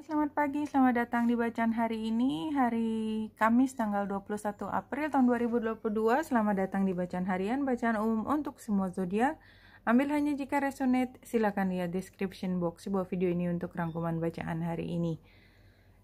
Selamat pagi, selamat datang di bacaan hari ini, hari Kamis tanggal 21 April tahun 2022. Selamat datang di bacaan harian, bacaan umum untuk semua zodiak. Ambil hanya jika resonate, silakan lihat description box sebuah video ini untuk rangkuman bacaan hari ini.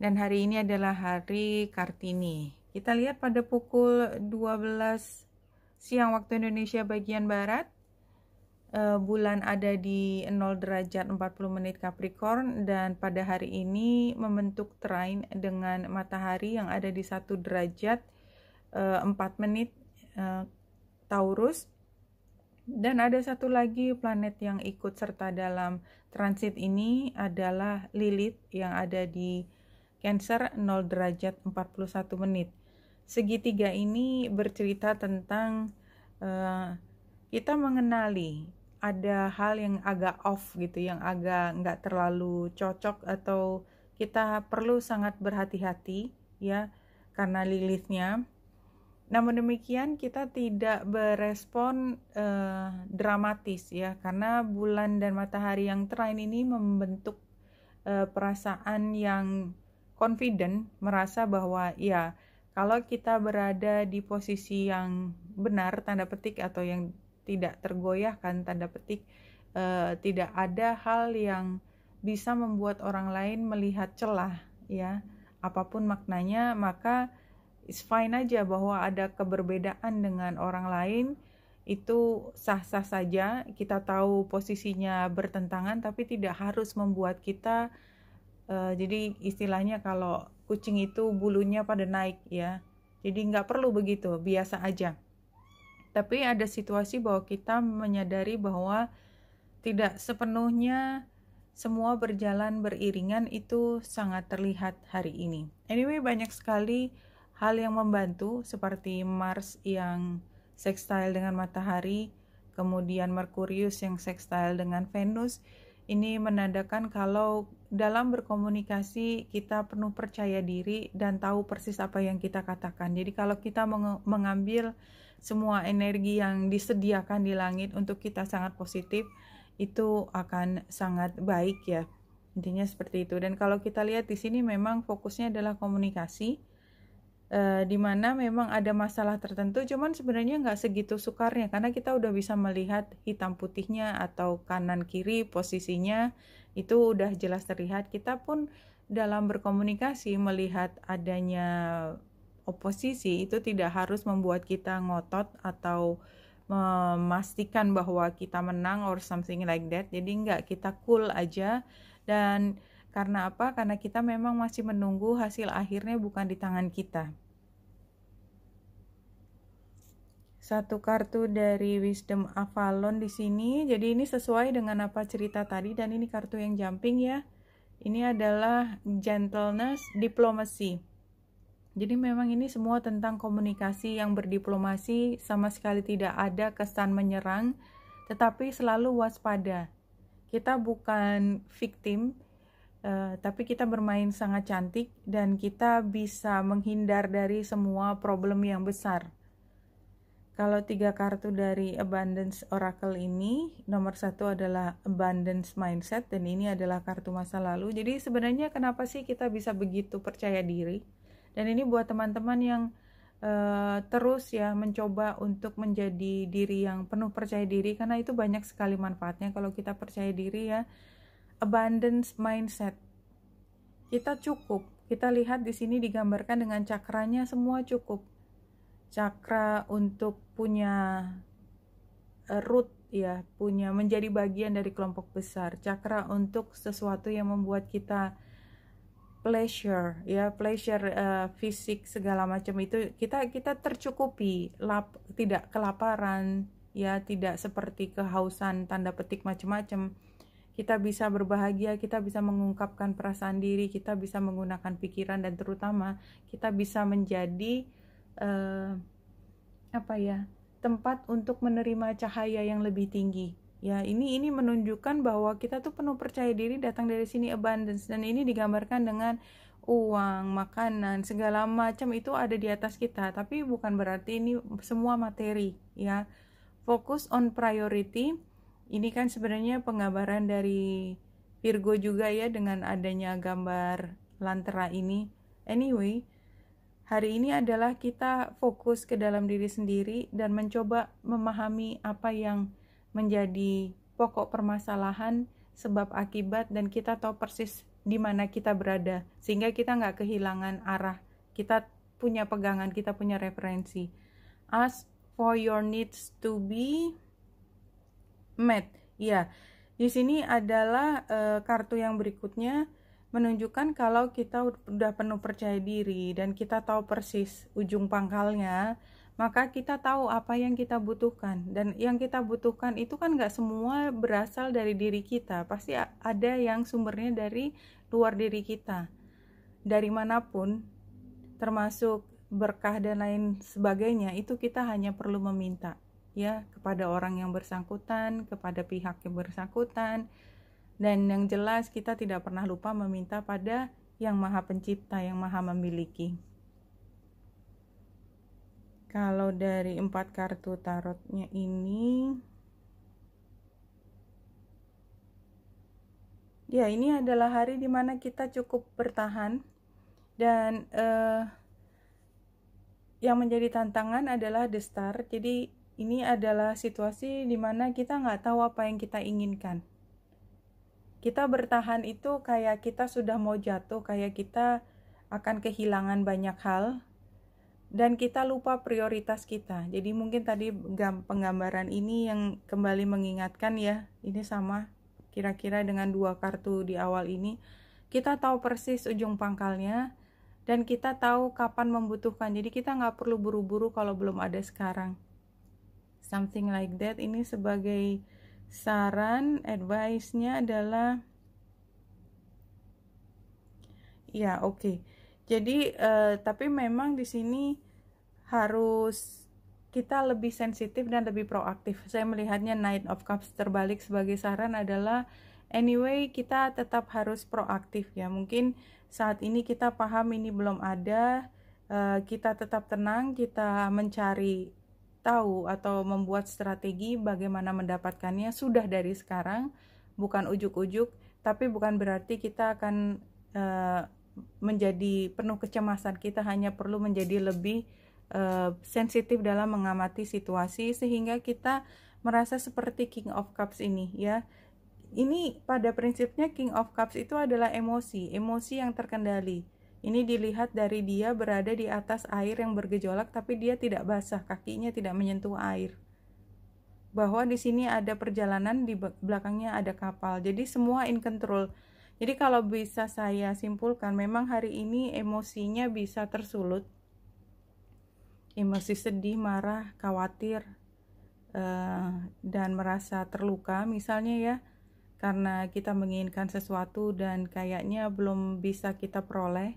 Dan hari ini adalah hari Kartini. Kita lihat pada pukul 12 siang waktu Indonesia bagian Barat. Bulan ada di 0 derajat 40 menit Capricorn, dan pada hari ini membentuk trine dengan matahari yang ada di 1 derajat 4 menit Taurus, dan ada satu lagi planet yang ikut serta dalam transit ini adalah Lilith yang ada di Cancer 0 derajat 41 menit. Segitiga ini bercerita tentang kita mengenali ada hal yang agak off gitu, yang agak nggak terlalu cocok, atau kita perlu sangat berhati-hati ya karena Lilithnya. Namun demikian kita tidak berespon dramatis ya, karena bulan dan matahari yang trine ini membentuk perasaan yang confident, merasa bahwa ya kalau kita berada di posisi yang benar tanda petik atau yang tidak tergoyahkan tanda petik, tidak ada hal yang bisa membuat orang lain melihat celah ya, apapun maknanya, maka it's fine aja bahwa ada keberbedaan dengan orang lain, itu sah-sah saja. Kita tahu posisinya bertentangan tapi tidak harus membuat kita jadi istilahnya kalau kucing itu bulunya pada naik ya, jadi nggak perlu begitu, biasa aja. Tapi ada situasi bahwa kita menyadari bahwa tidak sepenuhnya semua berjalan beriringan, itu sangat terlihat hari ini. Anyway, banyak sekali hal yang membantu, seperti Mars yang sextile dengan matahari, kemudian Merkurius yang sextile dengan Venus. Ini menandakan kalau dalam berkomunikasi kita penuh percaya diri dan tahu persis apa yang kita katakan. Jadi kalau kita mengambil semua energi yang disediakan di langit untuk kita sangat positif, itu akan sangat baik ya. Intinya seperti itu. Dan kalau kita lihat di sini memang fokusnya adalah komunikasi, di mana memang ada masalah tertentu, cuman sebenarnya nggak segitu sukarnya karena kita udah bisa melihat hitam putihnya atau kanan kiri posisinya, itu udah jelas terlihat. Kita pun dalam berkomunikasi melihat adanya oposisi, itu tidak harus membuat kita ngotot atau memastikan bahwa kita menang or something like that. Jadi enggak, kita cool aja. Dan karena apa? Karena kita memang masih menunggu hasil akhirnya, bukan di tangan kita. Satu kartu dari Wisdom Avalon di sini. Jadi ini sesuai dengan apa cerita tadi, dan ini kartu yang jumping ya. Ini adalah gentleness, diplomacy. Jadi memang ini semua tentang komunikasi yang berdiplomasi, sama sekali tidak ada kesan menyerang, tetapi selalu waspada. Kita bukan victim, tapi kita bermain sangat cantik dan kita bisa menghindar dari semua problem yang besar. Kalau 3 kartu dari Abundance Oracle ini, nomor 1 adalah Abundance Mindset, dan ini adalah kartu masa lalu. Jadi sebenarnya kenapa sih kita bisa begitu percaya diri? Dan ini buat teman-teman yang terus ya mencoba untuk menjadi diri yang penuh percaya diri, karena itu banyak sekali manfaatnya kalau kita percaya diri ya. Abundance mindset, kita cukup. Kita lihat di sini digambarkan dengan cakranya, semua cukup. Cakra untuk punya root ya, punya menjadi bagian dari kelompok besar. Cakra untuk sesuatu yang membuat kita pleasure ya, pleasure fisik segala macam, itu kita tercukupi, tidak kelaparan ya, tidak seperti kehausan tanda petik macam-macam. Kita bisa berbahagia, kita bisa mengungkapkan perasaan diri, kita bisa menggunakan pikiran, dan terutama kita bisa menjadi tempat untuk menerima cahaya yang lebih tinggi. Ya, ini menunjukkan bahwa kita tuh penuh percaya diri, datang dari sini abundance, dan ini digambarkan dengan uang, makanan, segala macam itu ada di atas kita, tapi bukan berarti ini semua materi ya. Focus on priority. Ini kan sebenarnya penggambaran dari Virgo juga ya dengan adanya gambar lantera ini. Anyway, hari ini adalah kita fokus ke dalam diri sendiri dan mencoba memahami apa yang menjadi pokok permasalahan, sebab akibat, dan kita tahu persis di mana kita berada sehingga kita nggak kehilangan arah. Kita punya pegangan, kita punya referensi. Ask for your needs to be met. Ya, di sini adalah kartu yang berikutnya menunjukkan kalau kita udah penuh percaya diri dan kita tahu persis ujung pangkalnya, maka kita tahu apa yang kita butuhkan. Dan yang kita butuhkan itu kan nggak semua berasal dari diri kita, pasti ada yang sumbernya dari luar diri kita, dari manapun, termasuk berkah dan lain sebagainya. Itu kita hanya perlu meminta ya kepada orang yang bersangkutan, kepada pihak yang bersangkutan. Dan yang jelas kita tidak pernah lupa meminta pada yang Maha Pencipta, yang Maha Memiliki. Kalau dari 4 kartu tarotnya ini, ya ini adalah hari dimana kita cukup bertahan. Dan yang menjadi tantangan adalah the star. Jadi ini adalah situasi dimana kita nggak tahu apa yang kita inginkan. Kita bertahan itu kayak kita sudah mau jatuh, kayak kita akan kehilangan banyak hal, dan kita lupa prioritas kita. Jadi mungkin tadi penggambaran ini yang kembali mengingatkan ya, ini sama kira-kira dengan 2 kartu di awal ini. Kita tahu persis ujung pangkalnya, dan kita tahu kapan membutuhkan. Jadi kita nggak perlu buru-buru kalau belum ada sekarang. Something like that. Ini sebagai saran, advice-nya adalah ya oke. Jadi tapi memang di sini harus kita lebih sensitif dan lebih proaktif. Saya melihatnya Knight of Cups terbalik sebagai saran adalah anyway kita tetap harus proaktif ya. Mungkin saat ini kita paham ini belum ada, kita tetap tenang, kita mencari tahu atau membuat strategi bagaimana mendapatkannya sudah dari sekarang, bukan ujuk-ujuk, tapi bukan berarti kita akan menjadi penuh kecemasan. Kita hanya perlu menjadi lebih sensitif dalam mengamati situasi sehingga kita merasa seperti King of Cups ini ya. Ini pada prinsipnya King of Cups itu adalah emosi yang terkendali. Ini dilihat dari dia berada di atas air yang bergejolak tapi dia tidak basah, kakinya tidak menyentuh air. Bahwa di sini ada perjalanan, di belakangnya ada kapal. Jadi semua in control. Jadi kalau bisa saya simpulkan, memang hari ini emosinya bisa tersulut. Emosi sedih, marah, khawatir, dan merasa terluka misalnya ya. Karena kita menginginkan sesuatu dan kayaknya belum bisa kita peroleh.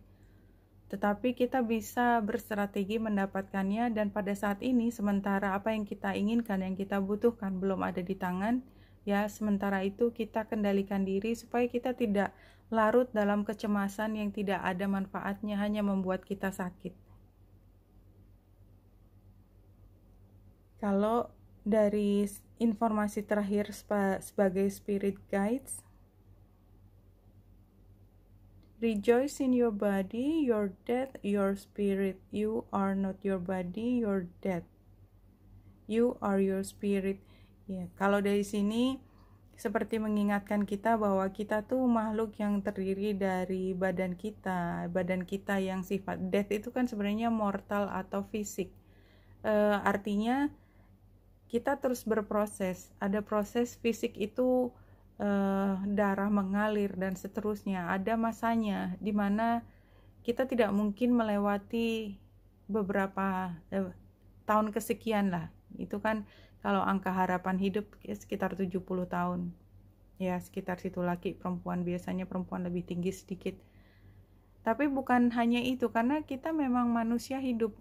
Tetapi kita bisa berstrategi mendapatkannya, dan pada saat ini sementara apa yang kita inginkan, yang kita butuhkan belum ada di tangan ya, sementara itu kita kendalikan diri supaya kita tidak larut dalam kecemasan yang tidak ada manfaatnya, hanya membuat kita sakit. Kalau dari informasi terakhir sebagai spirit guides, rejoice in your body, your death, your spirit. You are not your body, your death. You are your spirit. Ya, kalau dari sini seperti mengingatkan kita bahwa kita tuh makhluk yang terdiri dari badan kita yang sifat death itu kan sebenarnya mortal atau fisik. Artinya kita terus berproses. Ada proses fisik itu, darah mengalir dan seterusnya. Ada masanya di mana kita tidak mungkin melewati beberapa tahun kesekian lah. Itu kan kalau angka harapan hidup sekitar 70 tahun. Ya, sekitar situ. Laki, perempuan, biasanya perempuan lebih tinggi sedikit. Tapi bukan hanya itu, karena kita memang manusia hidup,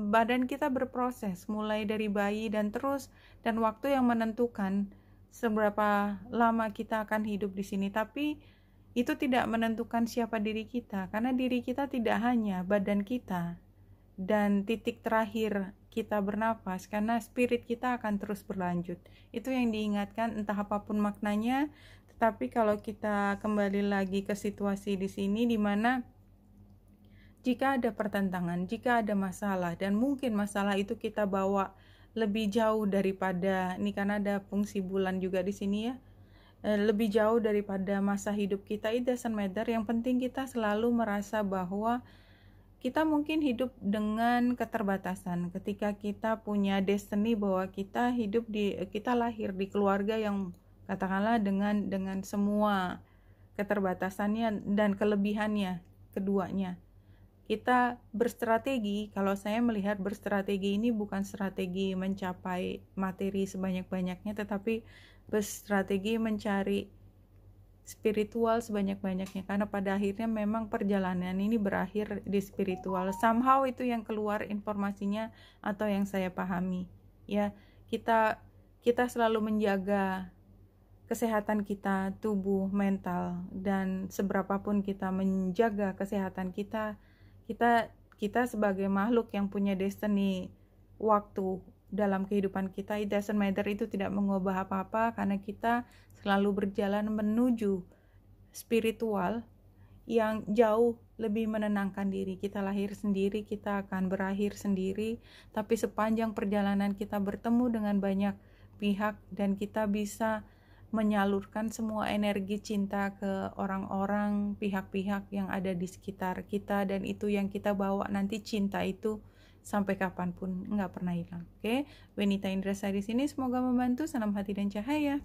badan kita berproses mulai dari bayi dan terus, dan waktu yang menentukan seberapa lama kita akan hidup di sini. Tapi itu tidak menentukan siapa diri kita, karena diri kita tidak hanya badan kita dan titik terakhir kita bernafas, karena spirit kita akan terus berlanjut. Itu yang diingatkan, entah apapun maknanya, Tapi kalau kita kembali lagi ke situasi di sini, di mana jika ada pertentangan, jika ada masalah, dan mungkin masalah itu kita bawa lebih jauh daripada, ini karena ada fungsi bulan juga di sini ya, lebih jauh daripada masa hidup kita, it doesn't matter. Yang penting kita selalu merasa bahwa kita mungkin hidup dengan keterbatasan. Ketika kita punya destiny bahwa kita kita lahir di keluarga yang katakanlah dengan semua keterbatasannya dan kelebihannya keduanya. Kita berstrategi, kalau saya melihat berstrategi ini bukan strategi mencapai materi sebanyak-banyaknya, tetapi berstrategi mencari spiritual sebanyak-banyaknya, karena pada akhirnya memang perjalanan ini berakhir di spiritual. Somehow itu yang keluar informasinya atau yang saya pahami. Ya, kita selalu menjaga kesehatan kita, tubuh, mental, dan seberapapun kita menjaga kesehatan kita sebagai makhluk yang punya destiny, waktu dalam kehidupan kita, it doesn't matter, itu tidak mengubah apa-apa, karena kita selalu berjalan menuju spiritual yang jauh lebih menenangkan diri. Kita lahir sendiri, kita akan berakhir sendiri, tapi sepanjang perjalanan kita bertemu dengan banyak pihak dan kita bisa menyalurkan semua energi cinta ke orang-orang, pihak-pihak yang ada di sekitar kita, dan itu yang kita bawa nanti, cinta itu sampai kapanpun nggak pernah hilang. Oke, Wenita Indrasari di sini, semoga membantu. Salam hati dan cahaya.